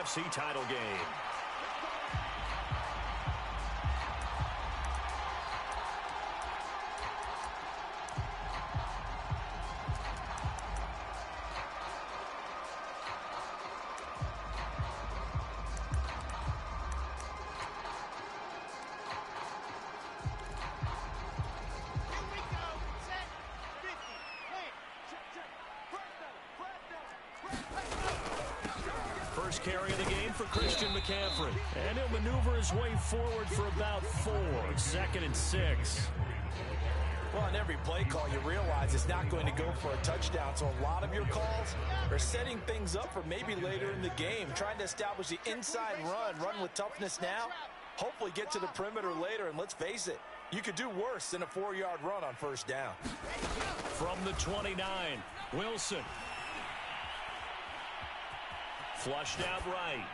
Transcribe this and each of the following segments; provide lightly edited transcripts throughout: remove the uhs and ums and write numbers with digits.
NFC title game. First carry of the game for Christian McCaffrey. And he'll maneuver his way forward for about 4. 2nd and 6. Well, on every play call, you realize it's not going to go for a touchdown. So a lot of your calls are setting things up for maybe later in the game, trying to establish the inside run with toughness now, hopefully get to the perimeter later. And let's face it, you could do worse than a 4-yard run on first down. From the 29, Wilson. Flushed out right.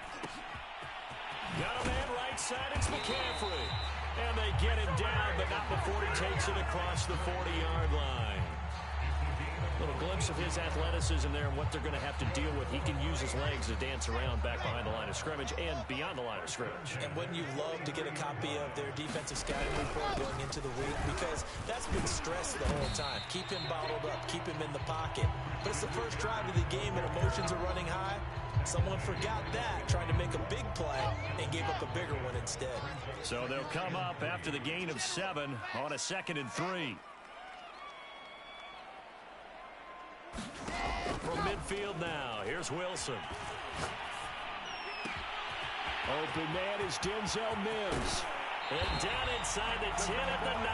Got a man right side. It's McCaffrey. And they get him down, but not before he takes it across the 40-yard line. Little glimpse of his athleticism there and what they're going to have to deal with. He can use his legs to dance around back behind the line of scrimmage and beyond the line of scrimmage. And wouldn't you love to get a copy of their defensive scouting report going into the week? Because that's been stressed the whole time. Keep him bottled up. Keep him in the pocket. But it's the first drive of the game and emotions are running high. Someone forgot that, trying to make a big play, and gave up a bigger one instead. So they'll come up after the gain of 7 on a 2nd and 3. From midfield now, here's Wilson. Open man is Denzel Mims. And down inside the 10 at the 9.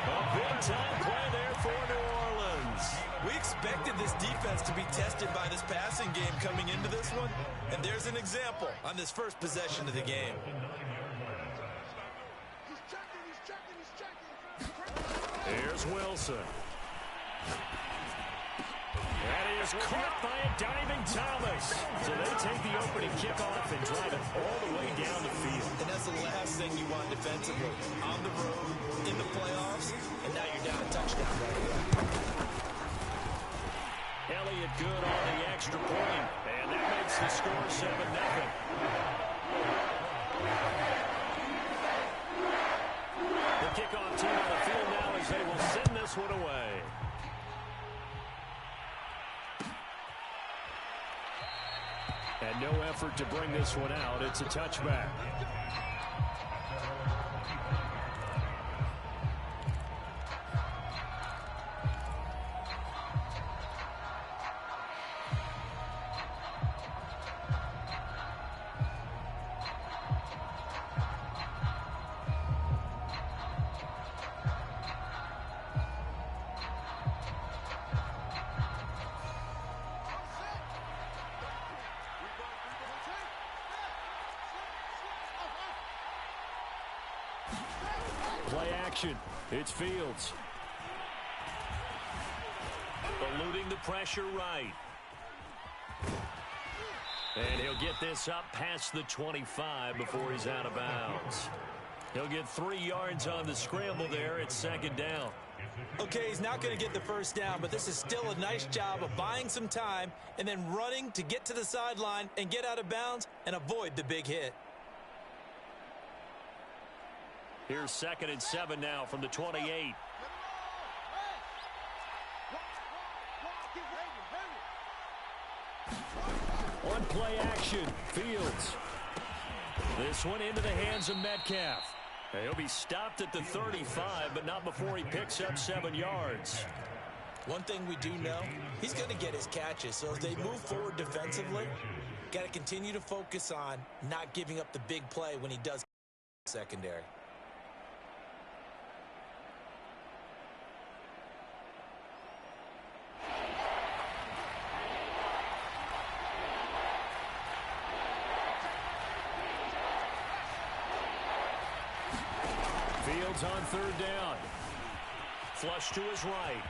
A big-time play there for New Orleans. We expected this defense to be tested by this passing game coming into this one, and there's an example on this first possession of the game. Here's Wilson. And he is caught by a diving Thomas. So they take the opening kickoff and drive it all the way down the field. And that's the last thing you want defensively. On the road, in the playoffs, and now you're down a touchdown right away. Elliott good on the extra point, and that makes the score 7-0. The kickoff team on the field now as they will send this one away. And no effort to bring this one out. It's a touchback. Play action. It's Fields. Eluding the pressure right. And he'll get this up past the 25 before he's out of bounds. He'll get 3 yards on the scramble there. It's 2nd down. Okay, he's not going to get the first down, but this is still a nice job of buying some time and then running to get to the sideline and get out of bounds and avoid the big hit. Here's 2nd and 7 now from the 28. On play action, Fields. This one into the hands of Metcalf. He'll be stopped at the 35, but not before he picks up 7 yards. One thing we do know, he's going to get his catches. So as they move forward defensively, got to continue to focus on not giving up the big play when he does secondary. Fields on 3rd down. Flush to his right.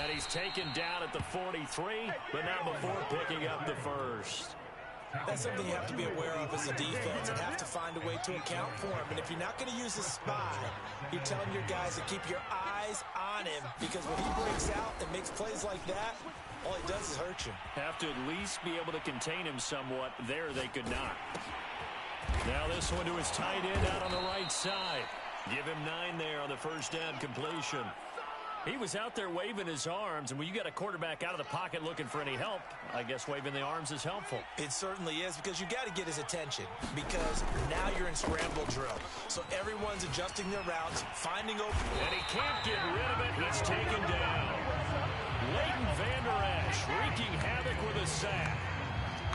And he's taken down at the 43, but not before picking up the first. That's something you have to be aware of as a defense and have to find a way to account for him. And if you're not going to use a spy, you're telling your guys to keep your eyes on him, because when he breaks out and makes plays like that, All he does is hurt you. Have to at least be able to contain him somewhat. There they could not. Now this one to his tight end out on the right side. Give him 9 there on the first down completion. He was out there waving his arms, and when you got a quarterback out of the pocket looking for any help, I guess waving the arms is helpful. It certainly is, because you got to get his attention, because now you're in scramble drill. So everyone's adjusting their routes, finding open. And he can't get rid of it. He's taken down. Leighton Vander Esch wreaking havoc with a sack.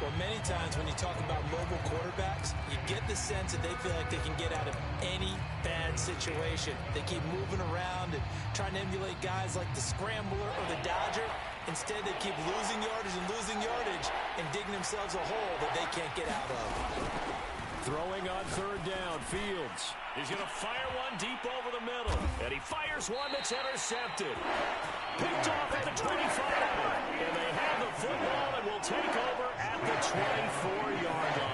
Well, many times when you talk about mobile quarterbacks, you get the sense that they feel like they can get out of any bad situation. They keep moving around and trying to emulate guys like the Scrambler or the Dodger. Instead, they keep losing yardage and digging themselves a hole that they can't get out of. Throwing on third down, Fields. He's going to fire one deep over the middle. And he fires one that's intercepted. Picked off at the 25. And they have the football and will take over at the 24-yard line.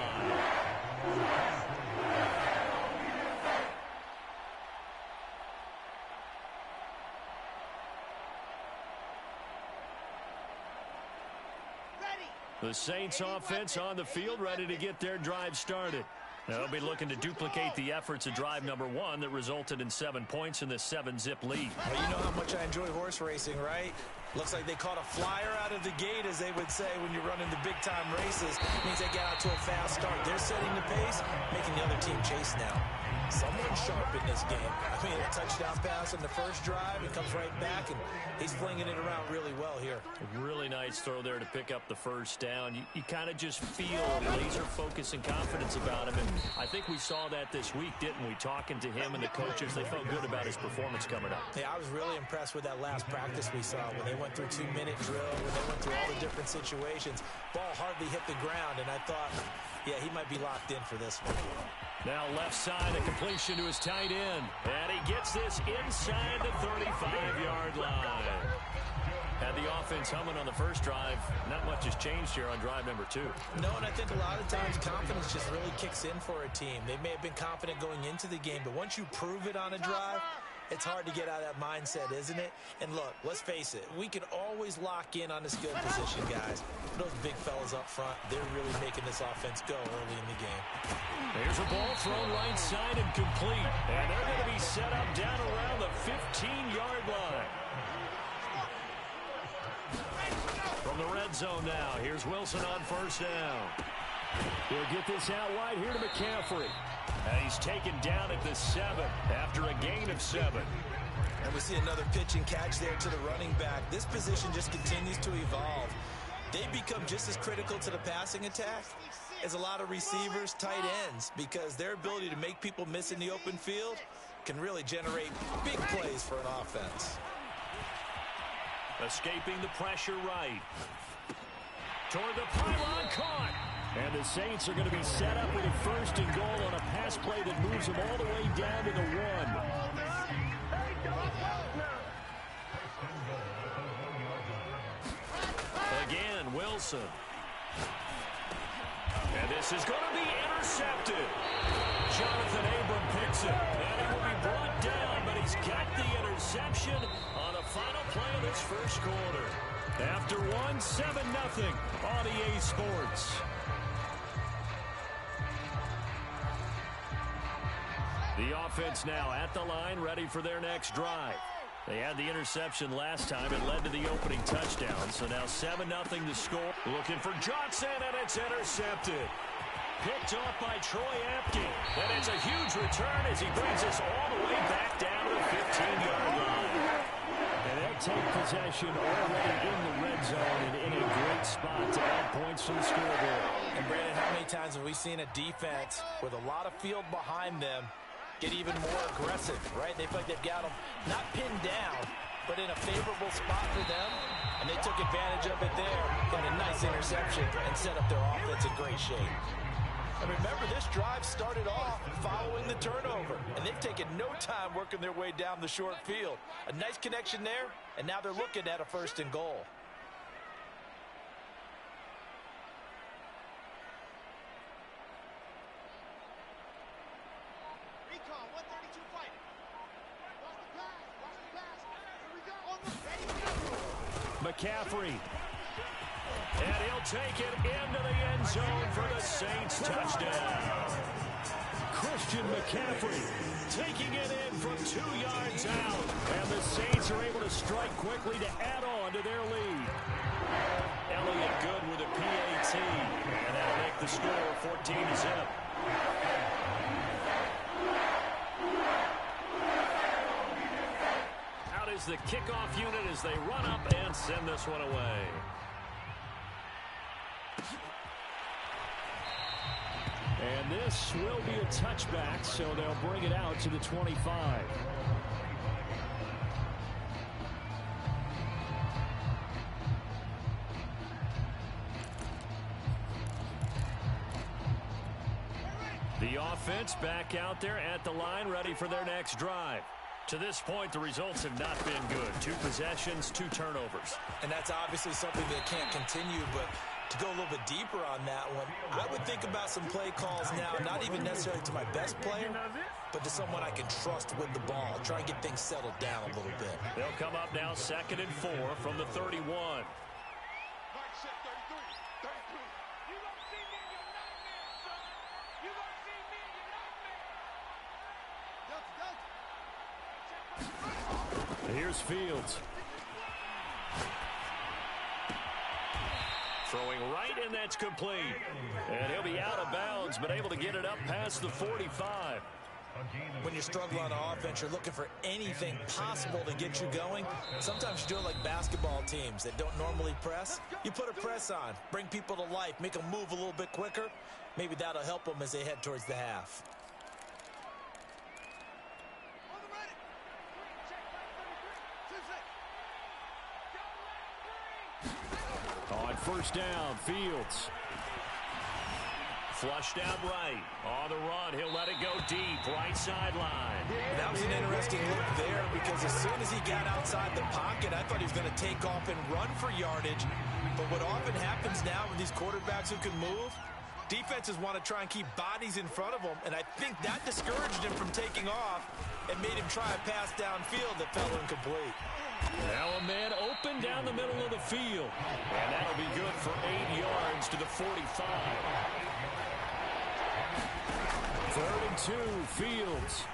The Saints offense on the field, ready to get their drive started. They'll be looking to duplicate the efforts of drive number 1 that resulted in 7 points in this 7-zip lead. Well, you know how much I enjoy horse racing, right? Looks like they caught a flyer out of the gate, as they would say when you're running the big-time races. It means they get out to a fast start. They're setting the pace, making the other team chase now. Someone sharp in this game. I mean, a touchdown pass in the first drive. He comes right back, and he's flinging it around really well here. A really nice throw there to pick up the first down. You kind of just feel laser focus and confidence about him, and I think we saw that this week, didn't we? Talking to him and the coaches, they felt good about his performance coming up. Yeah, I was really impressed with that last practice we saw when they went through 2-minute drill, when they went through all the different situations. Ball hardly hit the ground, and I thought, yeah, he might be locked in for this one. Now left side, a completion to his tight end. And he gets this inside the 35-yard line. Had the offense humming on the first drive. Not much has changed here on drive number 2. No, and I think a lot of times confidence just really kicks in for a team. They may have been confident going into the game, but once you prove it on a drive, it's hard to get out of that mindset, isn't it? And look, let's face it, we can always lock in on the skill position, guys. Those big fellas up front, they're really making this offense go early in the game. Here's a ball thrown right side and complete. And they're going to be set up down around the 15-yard line. From the red zone now, here's Wilson on first down. He'll get this out wide here to McCaffrey. And he's taken down at the 7 after a gain of 7. And we see another pitch and catch there to the running back. This position just continues to evolve. They become just as critical to the passing attack as a lot of receivers, tight ends, because their ability to make people miss in the open field can really generate big plays for an offense. Escaping the pressure right. Toward the pylon, caught. And the Saints are going to be set up with a first and goal on a pass play that moves them all the way down to the 1. Again, Wilson. And this is going to be intercepted. Jonathan Abram picks it. And it will be brought down, but he's got the interception on the final play of this first quarter. After 1, 7-0 on EA Sports. The offense now at the line, ready for their next drive. They had the interception last time. It led to the opening touchdown. So now 7-0 to score. Looking for Johnson, and it's intercepted. Picked off by Troy Apke. And it's a huge return as he brings us all the way back down to the 15-yard line. And they'll take possession already in the red zone and in a great spot to add points to the scoreboard. And Brandon, how many times have we seen a defense with a lot of field behind them get even more aggressive, right? They feel like they've got them not pinned down, but in a favorable spot for them, and they took advantage of it there, got a nice interception, and set up their offense in great shape. And remember, this drive started off following the turnover, and they've taken no time working their way down the short field. A nice connection there, and now they're looking at a first and goal. McCaffrey And he'll take it into the end zone for the Saints touchdown. Christian McCaffrey taking it in from 2 yards out. And the Saints are able to strike quickly to add on to their lead. Elliott good with a PAT. And that'll make the score 14-0. Out is the kickoff unit as they run up and send this one away. And this will be a touchback, so they'll bring it out to the 25. The offense back out there at the line, ready for their next drive. To this point, the results have not been good. 2 possessions, 2 turnovers. And that's obviously something that can't continue, but to go a little bit deeper on that one, I would think about some play calls now, not even necessarily to my best player, but to someone I can trust with the ball. Try and get things settled down a little bit. They'll come up now 2nd and 4 from the 31. Here's Fields. Throwing right, and that's complete. And he'll be out of bounds, but able to get it up past the 45. When you're struggling on offense, you're looking for anything possible to get you going. Sometimes you do it like basketball teams that don't normally press. You put a press on, bring people to life, make them move a little bit quicker. Maybe that'll help them as they head towards the half. On first down, Fields. Flushed out right. On the run, he'll let it go deep. Right sideline. That was an interesting look there because as soon as he got outside the pocket, I thought he was going to take off and run for yardage. But what often happens now with these quarterbacks who can move, defenses want to try and keep bodies in front of them, and I think that discouraged him from taking off and made him try a pass downfield that fell incomplete. Now a man open down the middle of the field. And that'll be good for 8 yards to the 45. 3rd and 2, Fields.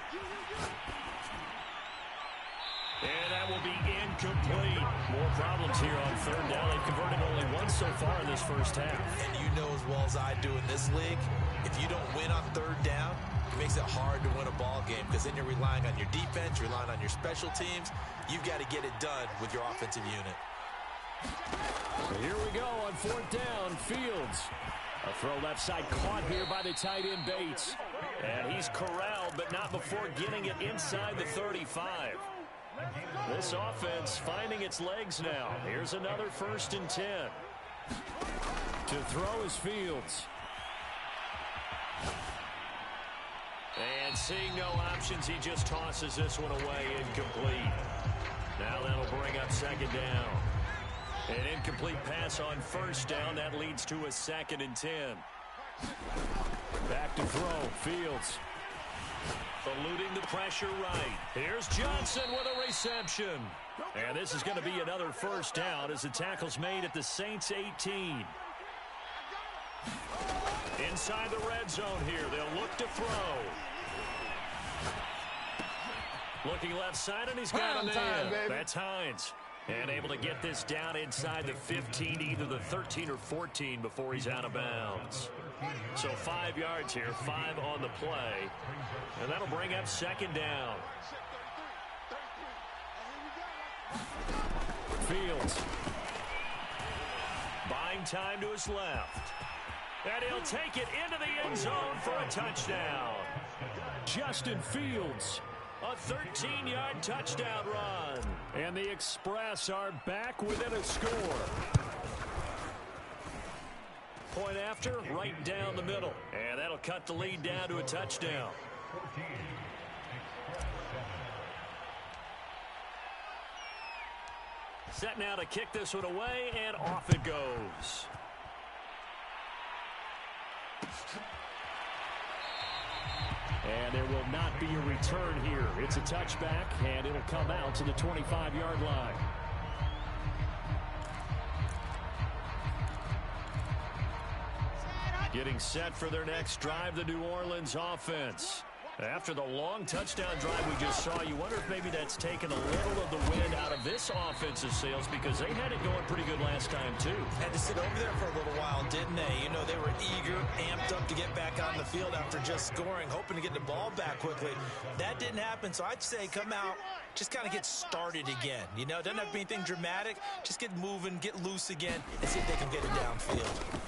And that will be incomplete. More problems here on 3rd down. They've converted only once so far in this first half. And you know as well as I do in this league, if you don't win on 3rd down, it makes it hard to win a ball game because then you're relying on your defense, you're relying on your special teams. You've got to get it done with your offensive unit. Here we go on 4th down, Fields. A throw left side caught here by the tight end Bates. And he's corralled, but not before getting it inside the 35. This offense finding its legs now. Here's another 1st and 10. To throw is Fields. And seeing no options, he just tosses this one away, incomplete. Now that'll bring up 2nd down. An incomplete pass on 1st down. That leads to a 2nd and 10. Back to throw, Fields. Eluding the pressure right. Here's Johnson with a reception. And this is going to be another 1st down as the tackle's made at the Saints 18. Inside the red zone here. They'll look to throw. Looking left side, and he's got a man. That's Hines. And able to get this down inside the 15, either the 13 or 14 before he's out of bounds. So 5 yards here, 5 on the play. And that'll bring up 2nd down. Fields. Buying time to his left. And he'll take it into the end zone for a touchdown. Justin Fields. A 13-yard touchdown run. And the Express are back within a score. Point after, right down the middle. And that'll cut the lead down to a touchdown. Set now to kick this one away, and off it goes. And there will not be a return here. It's a touchback, and it'll come out to the 25-yard line. Getting set for their next drive, the New Orleans offense. After the long touchdown drive we just saw, you wonder if maybe that's taken a little of the wind out of this offensive sails because they had it going pretty good last time, too. Had to sit over there for a little while, didn't they? You know, they were eager, amped up to get back on the field after just scoring, hoping to get the ball back quickly. That didn't happen, so I'd say come out, just kind of get started again. You know, it doesn't have to be anything dramatic. Just get moving, get loose again, and see if they can get it downfield.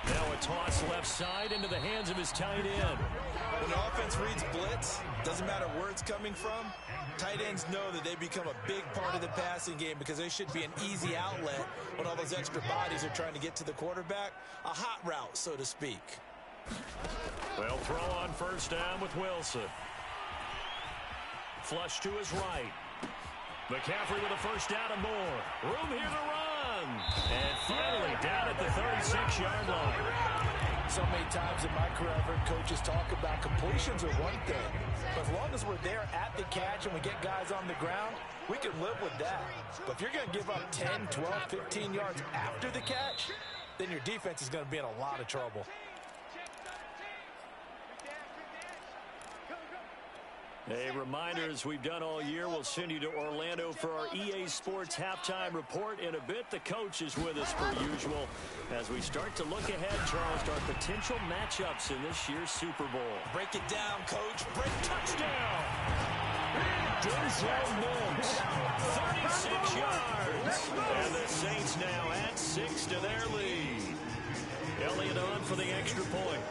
Now a toss left side into the hands of his tight end. When the offense reads blitz, doesn't matter where it's coming from, tight ends know that they become a big part of the passing game because they should be an easy outlet when all those extra bodies are trying to get to the quarterback. A hot route, so to speak. Well, throw on first down with Wilson. Flush to his right. McCaffrey with a first down and more. Room here to run. And finally down at the 36-yard line. So many times in my career, I've heard coaches talk about completions are one thing. But as long as we're there at the catch and we get guys on the ground, we can live with that. But if you're going to give up 10, 12, 15 yards after the catch, then your defense is going to be in a lot of trouble. A reminder, as we've done all year, we'll send you to Orlando for our EA Sports halftime report. In a bit, the coach is with us per usual as we start to look ahead, Charles, to our potential matchups in this year's Super Bowl. Break it down, coach. Break touchdown. Denzel Mims, 36 yards. And the Saints now at 6 to their lead. Elliott on for the extra point.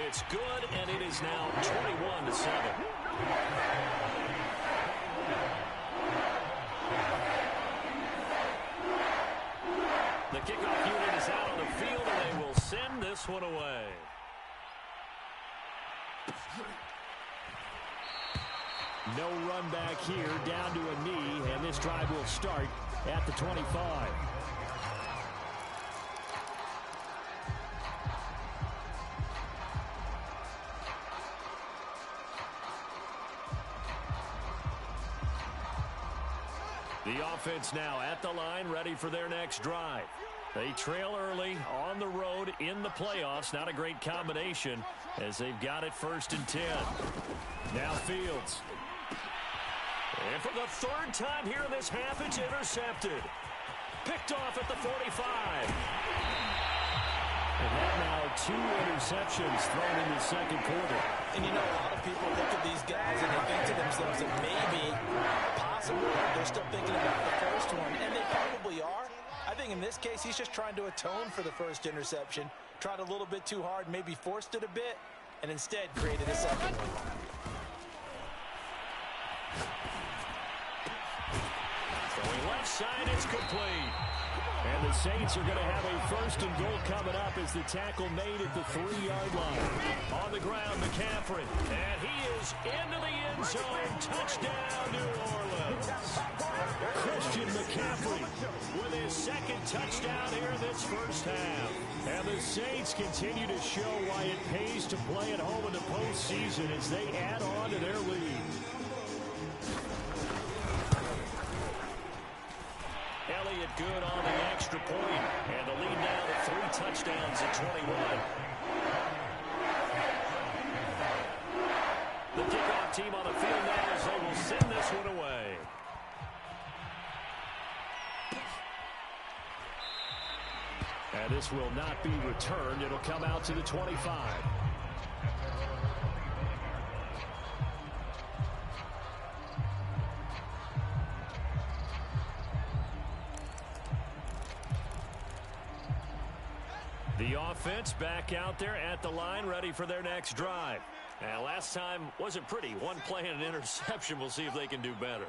It's good, and it is now 21-7. The kickoff unit is out on the field, and they will send this one away. No run back here, down to a knee, and this drive will start at the 25. The offense now at the line, ready for their next drive. They trail early on the road in the playoffs. Not a great combination as they've got it 1st and 10. Now Fields. And for the 3rd time here in this half, it's intercepted. Picked off at the 45. And now 2 interceptions thrown in the 2nd quarter. And you know, a lot of people look at these guys and they think to themselves that maybe, possibly, they're still thinking about the first one. And they probably are. I think in this case, he's just trying to atone for the first interception. Tried a little bit too hard, maybe forced it a bit, and instead created a second one. Going left side, it's complete. And the Saints are going to have a 1st and goal coming up as the tackle made at the 3-yard line. On the ground, McCaffrey. And he is into the end zone. Touchdown, New Orleans. Christian McCaffrey with his 2nd touchdown here this first half. And the Saints continue to show why it pays to play at home in the postseason as they add on to their lead. Elliott good on the extra point, and the lead now to 3 touchdowns at 21. The kickoff team on the field now as they will send this one away. And this will not be returned. It'll come out to the 25. The offense back out there at the line, ready for their next drive. And last time wasn't pretty. One play and an interception. We'll see if they can do better.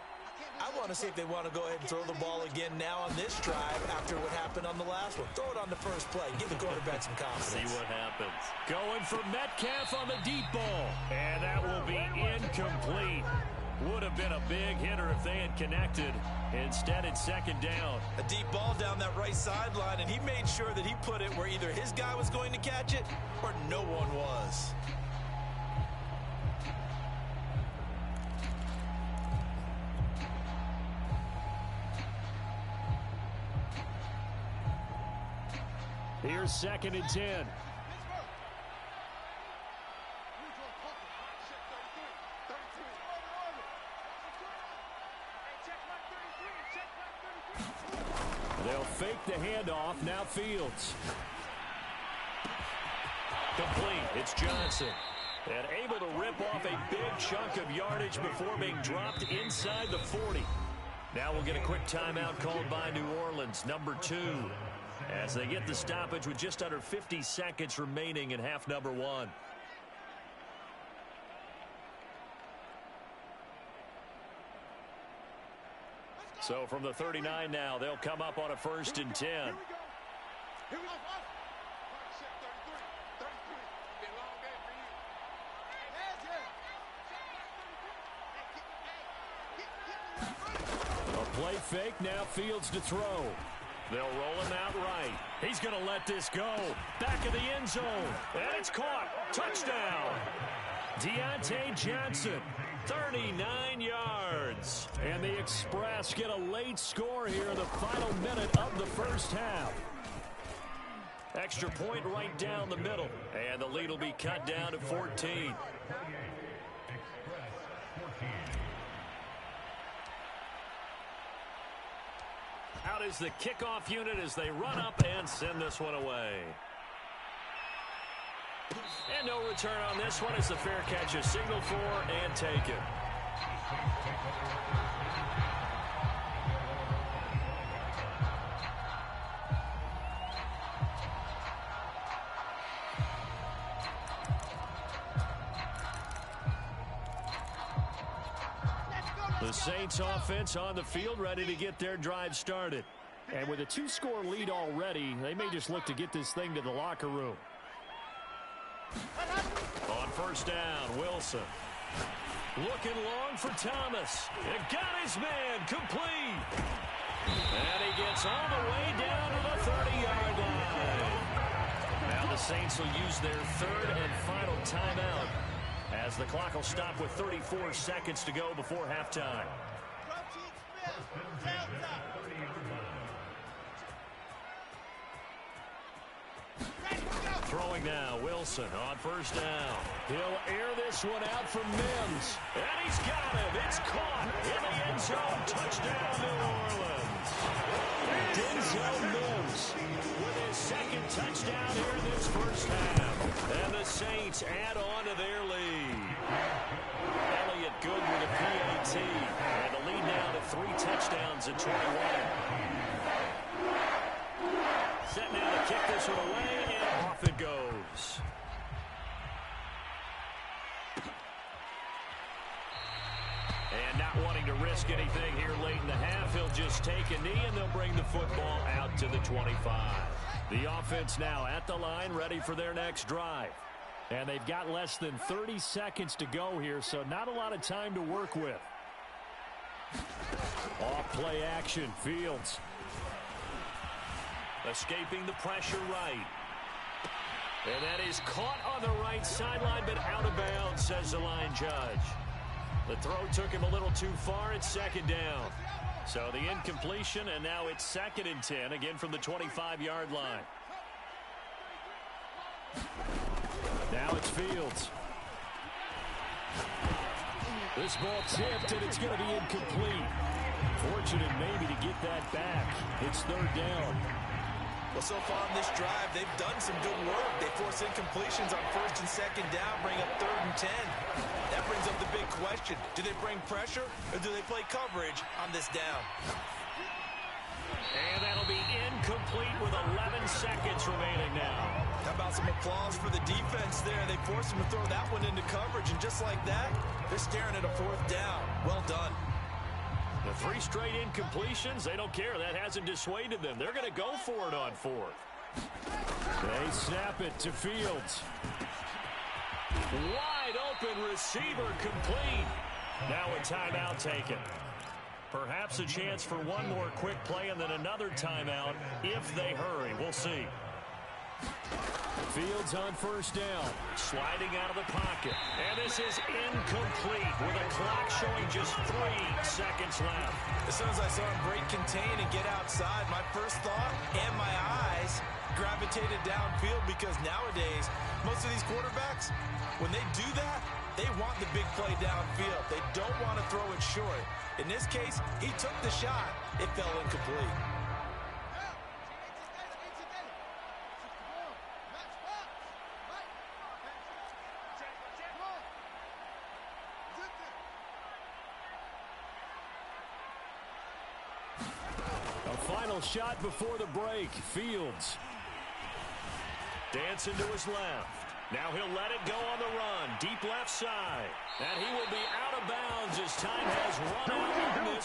I want to see if they want to go ahead and throw the ball again now on this drive after what happened on the last one. Throw it on the first play. Give the quarterback some confidence. See what happens. Going for Metcalf on the deep ball. And that will be incomplete. Would have been a big hitter if they had connected. Instead, it's 2nd down. A deep ball down that right sideline, and he made sure that he put it where either his guy was going to catch it or no one was. Here's 2nd and 10. They'll fake the handoff. Now Fields. Complete. It's Johnson. And able to rip off a big chunk of yardage before being dropped inside the 40. Now we'll get a quick timeout called by New Orleans, number 2. As they get the stoppage with just under 50 seconds remaining in half number 1. So from the 39 now, they'll come up on a 1st and 10. Here we go. A play fake, now Fields to throw. They'll roll him out right. He's going to let this go. Back of the end zone. And it's caught. Touchdown. Deontay Johnson, 39 yards. And the Express get a late score here in the final minute of the first half. Extra point right down the middle. And the lead will be cut down to 14. Out is the kickoff unit as they run up and send this one away. And no return on this one as the fair catch is signaled for and taken. The Saints offense on the field ready to get their drive started. And with a 2-score lead already, they may just look to get this thing to the locker room. On 1st down, Wilson. Looking long for Thomas. It got his man complete. And he gets all the way down to the 30-yard line. Now the Saints will use their 3rd and final timeout as the clock will stop with 34 seconds to go before halftime. Throwing now, Wilson on 1st down. He'll air this one out for Mims. And he's got him. It's caught in the end zone. Touchdown, New Orleans. Denzel Mims with his 2nd touchdown here in this first half. And the Saints add on to their lead. Elliott good with a PAT. And the lead now to 3 touchdowns at 21. Set now to kick this one away, and off it goes. And not wanting to risk anything here late in the half, he'll just take a knee, and they'll bring the football out to the 25. The offense now at the line, ready for their next drive. And they've got less than 30 seconds to go here, so not a lot of time to work with. Off play action, Fields. Escaping the pressure right. And that is caught on the right sideline, but out of bounds, says the line judge. The throw took him a little too far. It's 2nd down. So the incompletion, and now it's 2nd and 10, again from the 25-yard line. Now it's Fields. This ball tipped, and it's going to be incomplete. Fortunate maybe to get that back. It's 3rd down. Well, so far on this drive, they've done some good work. They force incompletions on 1st and 2nd down, bring up 3rd and 10. That brings up the big question. Do they bring pressure, or do they play coverage on this down? And that'll be incomplete with 11 seconds remaining now. How about some applause for the defense there? They forced them to throw that one into coverage, and just like that, they're staring at a 4th down. Well done. The 3 straight incompletions, they don't care. That hasn't dissuaded them. They're going to go for it on 4th. They snap it to Fields. Wide open receiver complete. Now a timeout taken. Perhaps a chance for one more quick play and then another timeout if they hurry. We'll see. Fields on 1st down, sliding out of the pocket. And this is incomplete with a clock showing just 3 seconds left. As soon as I saw him break contain and get outside, my first thought and my eyes gravitated downfield because nowadays, most of these quarterbacks, when they do that, they want the big play downfield. They don't want to throw it short. In this case, he took the shot. It fell incomplete. A final shot before the break. Fields. Dancing to his left. Now he'll let it go on the run. Deep left side. And he will be out of bounds as time has run out on this.